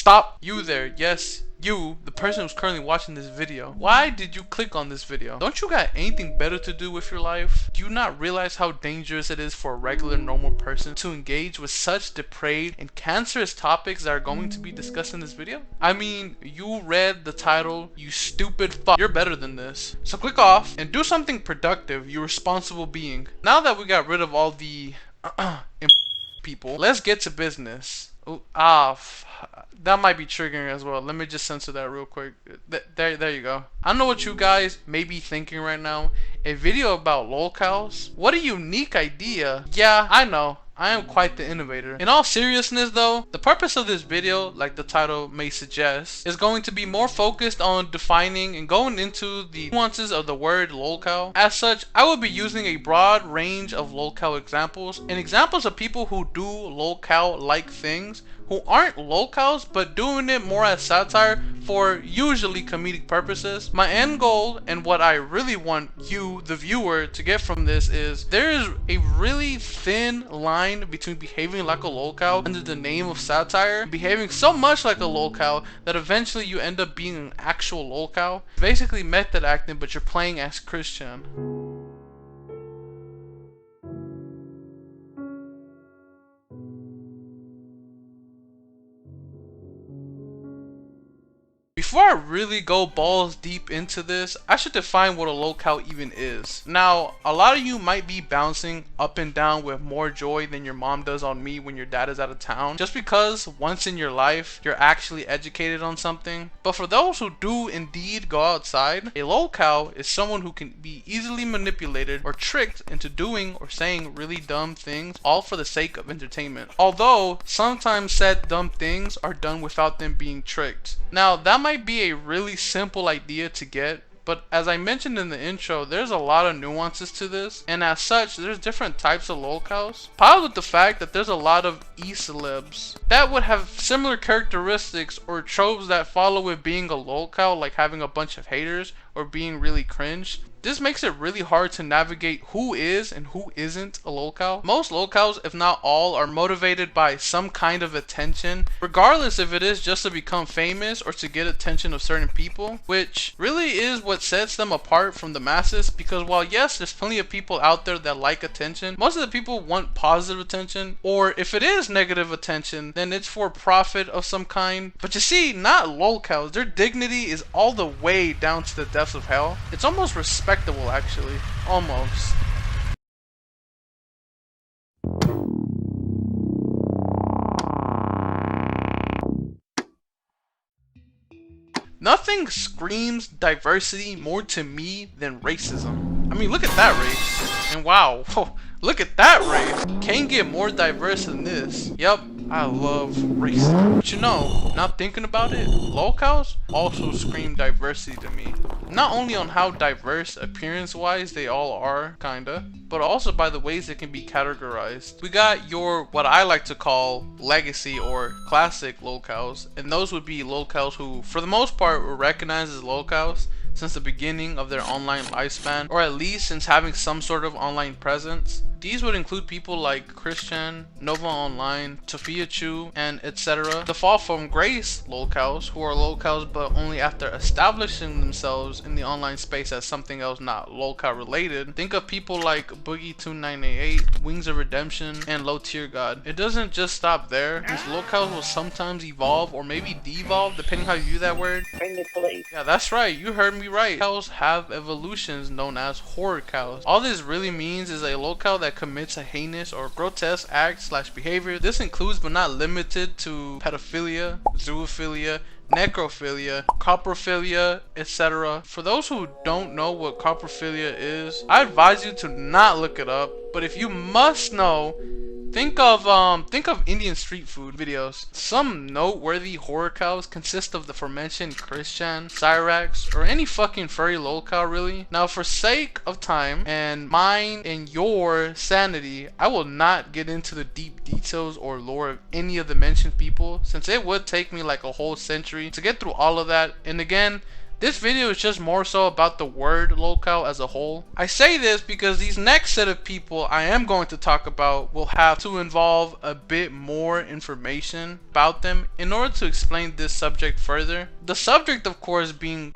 Stop. You there. Yes, you, the person who's currently watching this video. Why did you click on this video? Don't you got anything better to do with your life? Do you not realize how dangerous it is for a regular normal person to engage with such depraved and cancerous topics that are going to be discussed in this video? I mean, you read the title, you stupid fuck. You're better than this. So click off and do something productive, you responsible being. Now that we got rid of all the people, let's get to business. Ooh, that might be triggering as well. Let me just censor that real quick. There you go. I know what you guys may be thinking right now. A video about lolcows? What a unique idea. Yeah, I know. I am quite the innovator. In all seriousness though, the purpose of this video, like the title may suggest, is going to be more focused on defining and going into the nuances of the word lolcow. As such, I will be using a broad range of lolcow examples, and examples of people who do lolcow-like things, who aren't lolcows but doing it more as satire for usually comedic purposes. My end goal and what I really want you, the viewer, to get from this is there is a really thin line between behaving like a lolcow under the name of satire and behaving so much like a lolcow that eventually you end up being an actual lolcow. Basically method acting, but you're playing as Christian. Before I really go balls deep into this, I should define what a lolcow even is. Now, a lot of you might be bouncing up and down with more joy than your mom does on me when your dad is out of town, just because once in your life you're actually educated on something. But for those who do indeed go outside, a lolcow is someone who can be easily manipulated or tricked into doing or saying really dumb things, all for the sake of entertainment. Although sometimes said dumb things are done without them being tricked. Now, that might be a really simple idea to get, but as I mentioned in the intro, there's a lot of nuances to this, and as such, there's different types of lolcows. Piled with the fact that there's a lot of e-celebs that would have similar characteristics or tropes that follow with being a lolcow, like having a bunch of haters or being really cringe. This makes it really hard to navigate who is and who isn't a lolcow. Most lolcows, if not all, are motivated by some kind of attention, regardless if it is just to become famous or to get attention of certain people, which really is what sets them apart from the masses, because while yes, there's plenty of people out there that like attention, most of the people want positive attention, or if it is negative attention, then it's for profit of some kind. But you see, not lolcows. Their dignity is all the way down to the depths of hell. It's almost respectable actually, almost. Nothing screams diversity more to me than racism. I mean, look at that race. And wow, look at that race. Can't get more diverse than this. Yep, I love racism. But you know, now thinking about it, lolcows also scream diversity to me. Not only on how diverse appearance-wise they all are, kinda, but also by the ways they can be categorized. We got your, what I like to call, legacy or classic lolcows, and those would be lolcows who, for the most part, were recognized as lolcows since the beginning of their online lifespan, or at least since having some sort of online presence. These would include people like Christian, Nova Online, Sophia Chu, and etc. The fall from grace lolcows, who are lolcows but only after establishing themselves in the online space as something else not lolcow related. Think of people like Boogie2988, Wings of Redemption, and Low Tier God. It doesn't just stop there. These lolcows will sometimes evolve or maybe devolve, depending how you view that word. Yeah, that's right, you heard me right. Cows have evolutions known as horror cows. All this really means is a lolcow that commits a heinous or grotesque act / behavior. This includes but not limited to pedophilia, zoophilia, necrophilia, coprophilia, etc. For those who don't know what coprophilia is, I advise you to not look it up, but if you must know, think of Indian street food videos. Some noteworthy horror cows consist of the aforementioned Christian, Cyrax, or any fucking furry lolcow really. Now for sake of time and mine and your sanity, I will not get into the deep details or lore of any of the mentioned people, since it would take me like a whole century to get through all of that. And again, This video is just more so about the word lolcow as a whole. I say this because these next set of people I am going to talk about will have to involve a bit more information about them in order to explain this subject further. The subject, of course, being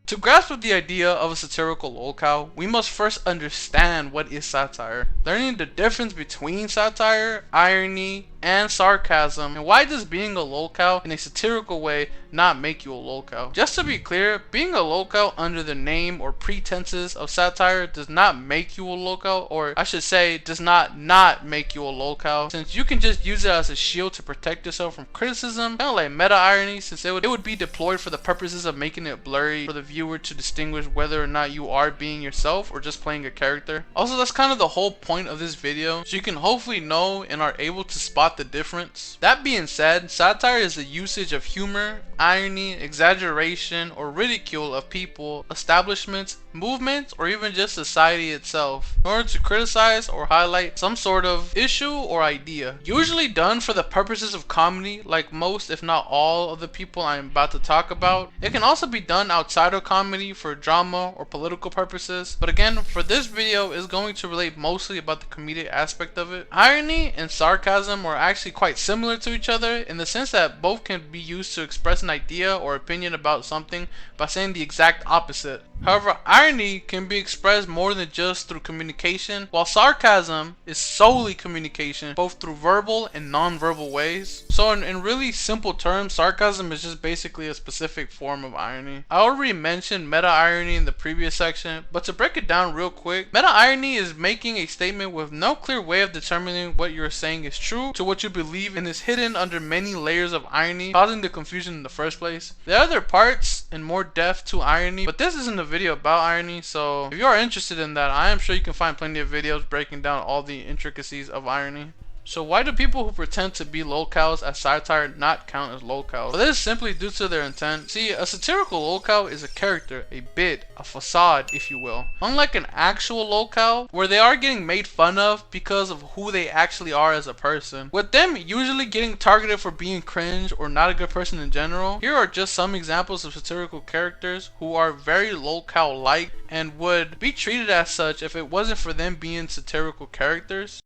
to grasp the idea of a satirical lolcow, we must first understand what is satire. Learning the difference between satire, irony, and sarcasm, and why does being a lolcow in a satirical way not make you a lolcow. Just to be clear, being a lolcow under the name or pretenses of satire does not make you a lolcow, or I should say does not make you a lolcow, since you can just use it as a shield to protect yourself from criticism, kind of like meta irony, since it would be deployed for the purposes of making it blurry for the viewer to distinguish whether or not you are being yourself or just playing a character. Also, that's kind of the whole point of this video, so you can hopefully know and are able to spot the difference. That being said, satire is the usage of humor, irony, exaggeration, or ridicule of people, establishments, movements, or even just society itself in order to criticize or highlight some sort of issue or idea. Usually done for the purposes of comedy, like most if not all of the people I'm about to talk about. It can also be done outside of comedy for drama or political purposes, but again, for this video is going to relate mostly about the comedic aspect of it. Irony and sarcasm are actually quite similar to each other in the sense that both can be used to express an idea or opinion about something by saying the exact opposite. However, irony can be expressed more than just through communication, while sarcasm is solely communication, both through verbal and non-verbal ways. So in really simple terms, sarcasm is just basically a specific form of irony. I already mentioned meta-irony in the previous section, but to break it down real quick, meta-irony is making a statement with no clear way of determining what you're saying is true to what you believe and is hidden under many layers of irony, causing the confusion in the first place. There are other parts and more depth to irony, but this isn't a video about irony, so if you are interested in that, I am sure you can find plenty of videos breaking down all the intricacies of irony. So why do people who pretend to be lolcows as satire not count as lolcows? Well, this is simply due to their intent. See, a satirical lolcow is a character, a bit, a facade, if you will. Unlike an actual lolcow, where they are getting made fun of because of who they actually are as a person, with them usually getting targeted for being cringe or not a good person in general. Here are just some examples of satirical characters who are very lolcow-like and would be treated as such if it wasn't for them being satirical characters.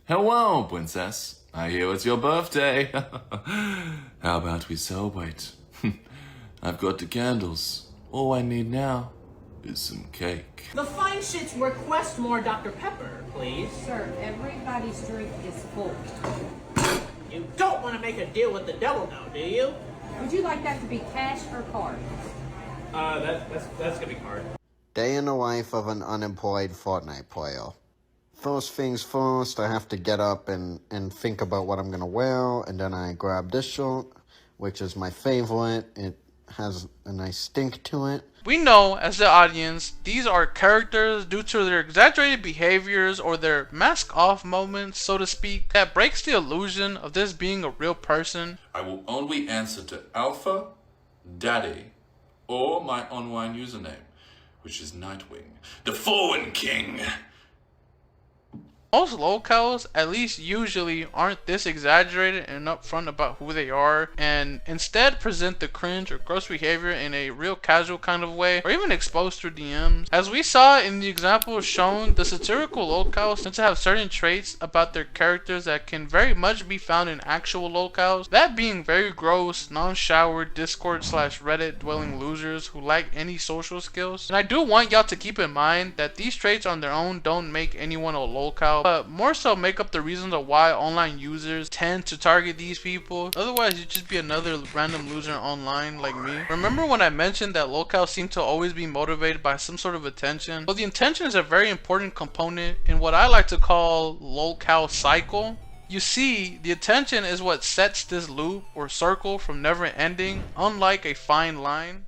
Hello, princess. I hear it's your birthday. How about we celebrate? I've got the candles. All I need now is some cake. The fine shits request more Dr. Pepper, please. Sir, everybody's drink is full. You don't want to make a deal with the devil now, do you? Would you like that to be cash or card? That's gonna be hard. Day in the life of an unemployed Fortnite player. First things first, I have to get up and think about what I'm going to wear, and then I grab this shirt, which is my favorite. It has a nice stink to it. We know, as the audience, these are characters due to their exaggerated behaviors or their mask-off moments, so to speak, that breaks the illusion of this being a real person. I will only answer to Alpha, Daddy, or my online username, which is Nightwing, the Fallen King. Most lolcows, at least usually, aren't this exaggerated and upfront about who they are, and instead present the cringe or gross behavior in a real casual kind of way, or even exposed through DMs. As we saw in the example shown, the satirical lolcows tend to have certain traits about their characters that can very much be found in actual lolcows, that being very gross, non-shower, Discord/Reddit dwelling losers who lack any social skills. And I do want y'all to keep in mind that these traits on their own don't make anyone a lolcow, but more so make up the reasons of why online users tend to target these people. Otherwise, you'd just be another random loser online like me. Remember when I mentioned that lolcows seem to always be motivated by some sort of attention? Well, the intention is a very important component in what I like to call lolcow cycle. You see, the attention is what sets this loop or circle from never ending, unlike a fine line.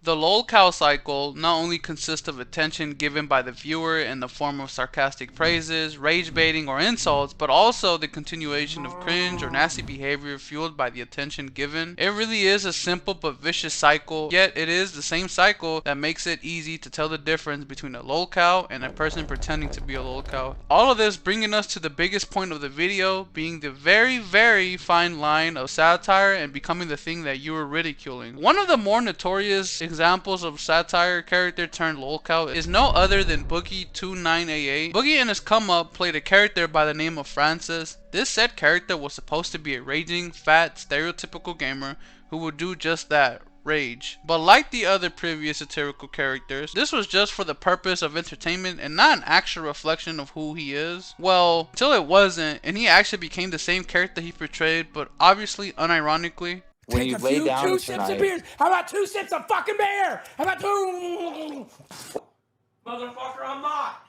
The Lolcow cycle not only consists of attention given by the viewer in the form of sarcastic praises, rage baiting, or insults, but also the continuation of cringe or nasty behavior fueled by the attention given. It really is a simple but vicious cycle, yet it is the same cycle that makes it easy to tell the difference between a Lolcow and a person pretending to be a Lolcow. All of this bringing us to the biggest point of the video, being the very, very fine line of satire and becoming the thing that you were ridiculing. One of the more notorious examples of satire character turned Lolcow is no other than Boogie2988. Boogie in his come up played a character by the name of Francis. This said character was supposed to be a raging, fat, stereotypical gamer who would do just that, rage. But like the other previous satirical characters, this was just for the purpose of entertainment and not an actual reflection of who he is. Well, until it wasn't, and he actually became the same character he portrayed, but obviously unironically. When you lay down two sips of beer. How about 2 sips of fucking beer? How about 2? Motherfucker, I'm not.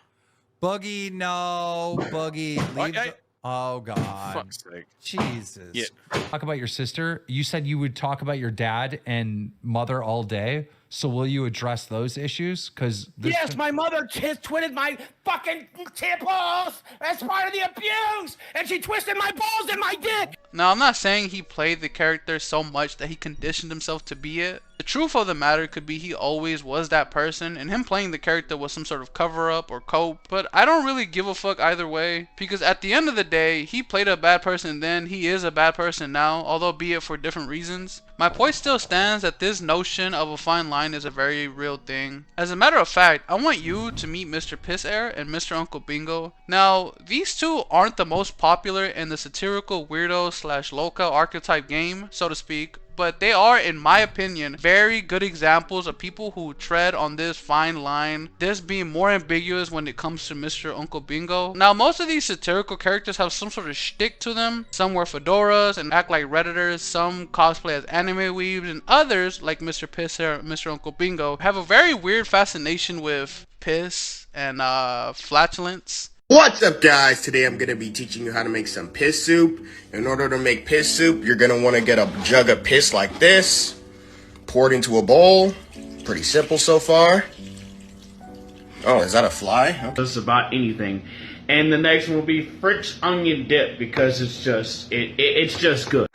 Boogie, no. Boogie, leave. Oh, God. Fuck's sake. Jesus. Yeah. Talk about your sister. You said you would talk about your dad and mother all day. So will you address those issues? Because Yes, my mother twitted my fucking tipples as part of the abuse, and she twisted my balls and my dick. Now, I'm not saying he played the character so much that he conditioned himself to be it. The truth of the matter could be he always was that person, and him playing the character was some sort of cover-up or cope, but I don't really give a fuck either way, because at the end of the day, he played a bad person then, he is a bad person now, although be it for different reasons. My point still stands that this notion of a fine line is a very real thing. As a matter of fact, I want you to meet Mr. Piss Air and Mr. Uncle Bingo. Now, these two aren't the most popular in the satirical weirdo / local archetype game, so to speak, but they are, in my opinion, very good examples of people who tread on this fine line, this being more ambiguous when it comes to Mr. Uncle Bingo. Now, most of these satirical characters have some sort of shtick to them. Some wear fedoras and act like Redditors, some cosplay as anime weebs, and others, like Mr. Piss and Mr. Uncle Bingo, have a very weird fascination with piss and flatulence. What's up, guys? Today I'm going to be teaching you how to make some piss soup. In order to make piss soup, you're going to want to get a jug of piss like this, pour it into a bowl. Pretty simple so far. Oh, is that a fly? Okay. Just about anything. And the next one will be French onion dip, because it's just it's just good.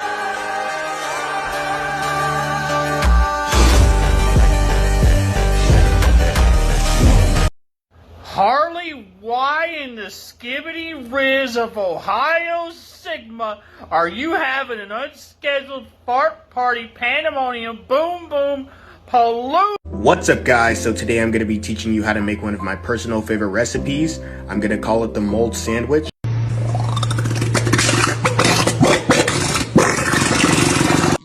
Harley, why in the skibbity riz of Ohio Sigma are you having an unscheduled fart party pandemonium boom boom pollute? What's up, guys? So today I'm going to be teaching you how to make one of my personal favorite recipes. I'm going to call it the mold sandwich.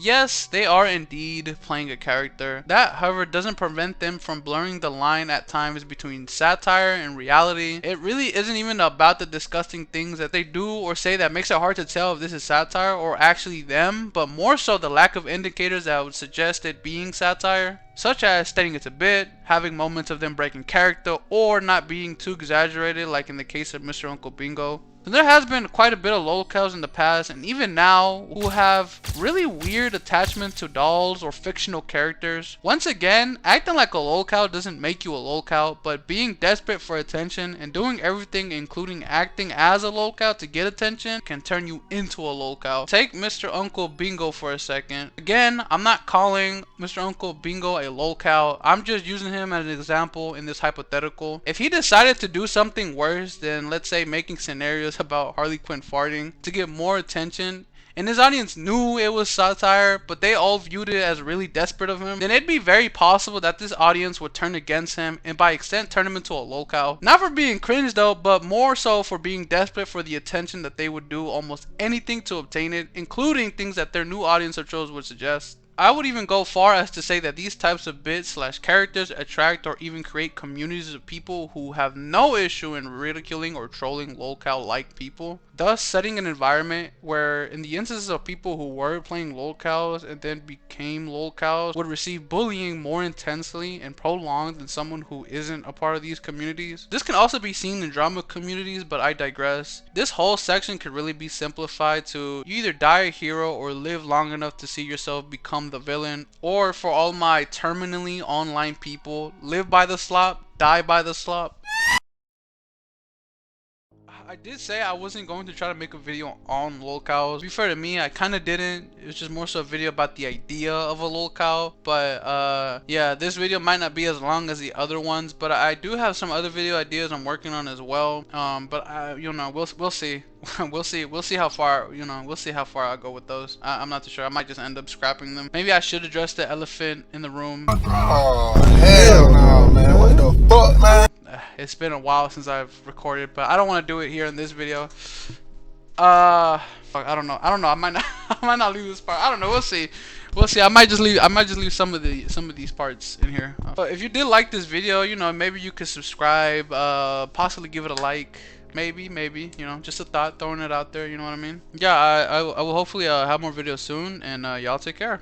Yes, they are indeed playing a character. That, however, doesn't prevent them from blurring the line at times between satire and reality. It really isn't even about the disgusting things that they do or say that makes it hard to tell if this is satire or actually them, but more so the lack of indicators that would suggest it being satire, such as stating it's a bit, having moments of them breaking character, or not being too exaggerated like in the case of Mr. Uncle Bingo. There has been quite a bit of lolcows in the past, and even now, who have really weird attachment to dolls or fictional characters. Once again, acting like a lolcow doesn't make you a lolcow, but being desperate for attention and doing everything including acting as a lolcow to get attention can turn you into a lolcow. Take Mr. Uncle Bingo for a second. Again, I'm not calling Mr. Uncle Bingo a lolcow, I'm just using him as an example in this hypothetical. If he decided to do something worse than, let's say, making scenarios about Harley Quinn farting to get more attention, and his audience knew it was satire, but they all viewed it as really desperate of him, then it'd be very possible that this audience would turn against him and by extent turn him into a lolcow. Not for being cringe though, but more so for being desperate for the attention that they would do almost anything to obtain it, including things that their new audience or trolls would suggest. I would even go far as to say that these types of bits / characters attract or even create communities of people who have no issue in ridiculing or trolling lolcow-like people, thus setting an environment where, in the instances of people who were playing lolcows and then became lolcows, would receive bullying more intensely and prolonged than someone who isn't a part of these communities. This can also be seen in drama communities, but I digress. This whole section could really be simplified to you either die a hero or live long enough to see yourself become become the villain, or for all my terminally online people, live by the slop, die by the slop. I did say I wasn't going to try to make a video on lolcows. To be fair to me, I kind of didn't. It was just more so a video about the idea of a lolcow. But yeah, this video might not be as long as the other ones, but I do have some other video ideas I'm working on as well. But you know, we'll see. we'll see how far, you know, we'll see how far I go with those. I'm not too sure. I might just end up scrapping them. Maybe I should address the elephant in the room. Oh, hell no, man. What the fuck, man? It's been a while since I've recorded, but I don't want to do it here in this video. Fuck, I don't know. I might not I might not leave this part. I don't know. We'll see. We'll see. I might just leave some of these parts in here. But if you did like this video, you know, maybe you could subscribe, possibly give it a like. Maybe, you know, just a thought, throwing it out there, you know what I mean? Yeah, I will hopefully have more videos soon, and y'all take care.